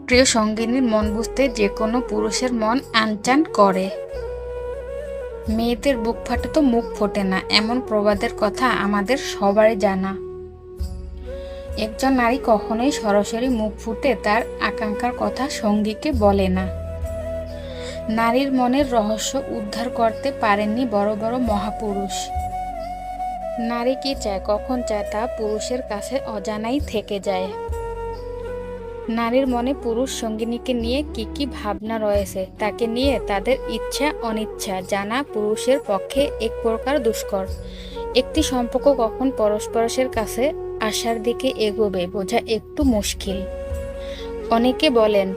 প্রিয় সঙ্গিনীর মন বুঝতে যে কোনো পুরুষের মন আনচান করে। মেয়েদের বুক ফাটে তো মুখ ফোটে না, এমন প্রবাদের কথা আমাদের সবারই জানা। একজন নারী কখনোই সরাসরি মুখ ফুটে তার আকাঙ্ক্ষার কথা সঙ্গীকে বলে না। নারীর মনের রহস্য উদ্ধার করতে পারেননি বড় বড় মহাপুরুষ। নারী কি চায়, কখন চায়, তা পুরুষের কাছে অজানাই থেকে যায়। নারীর মনে পুরুষ সঙ্গিনীকে নিয়ে কি কি ভাবনা রয়েছে, তাকে নিয়ে তাদের ইচ্ছা অনিচ্ছা জানা পুরুষের পক্ষে এক প্রকার দুষ্কর। একটি সম্পর্ক কখন পরস্পরের কাছে আসার দিকে এগোবে বোঝা একটু মুশকিল। অনেকে বলেন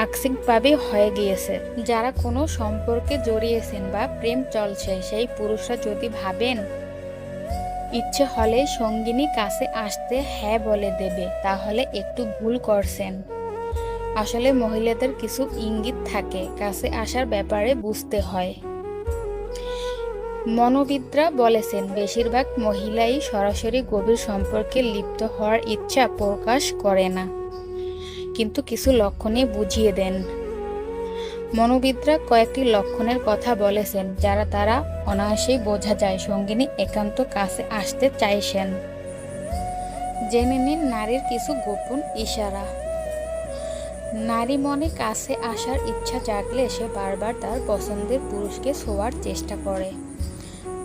আকস্মিকভাবে হয়ে গিয়েছে। যারা কোনো সম্পর্কে জড়িয়েছেন বা প্রেম চলছে, সেই পুরুষরা যদি ভাবেন ইচ্ছে হলে সঙ্গিনী কাছে আসতে হ্যাঁ বলে দেবে, তাহলে একটু ভুল করছেন। আসলে মহিলাদের কিছু ইঙ্গিত থাকে, কাছে আসার ব্যাপারে বুঝতে হয়। মনোবিদরা বলেছেন বেশিরভাগ মহিলাই সরাসরি গভীর সম্পর্কে লিপ্ত হওয়ার ইচ্ছা প্রকাশ করে না, কিন্তু কিছু লক্ষণে বুঝিয়ে দেন। মনোবিদরা কয়েকটি লক্ষণের কথা বলেছেন যারা তারা অনায়াসেই বোঝা যায় সঙ্গিনী একান্ত কাছে আসতে চাইছেন। জেনে নিন নারীর কিছু গোপন ইশারা। নারী মনে কাছে আসার ইচ্ছা জাগলে সে বারবার তার পছন্দের পুরুষকে ছোঁয়ার চেষ্টা করে।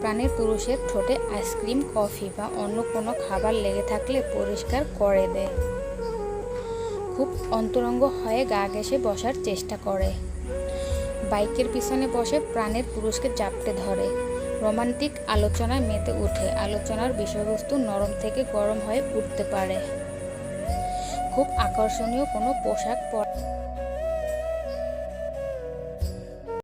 প্রাণের পুরুষের ঠোঁটে আইসক্রিম, কফি বা অন্য কোনো খাবার লেগে থাকলে পরিষ্কার করে দেয়। খুব অন্তরঙ্গ হয়ে গা ঘেঁষে বসার চেষ্টা করে। বাইকের পিছনে বসে প্রাণের পুরুষকে জাপটে ধরে। রোমান্টিক আলোচনায় মেতে ওঠে, আলোচনার বিষয়বস্তু নরম থেকে গরম হয়ে উঠতে পারে। খুব আকর্ষণীয় কোনো পোশাক পরে।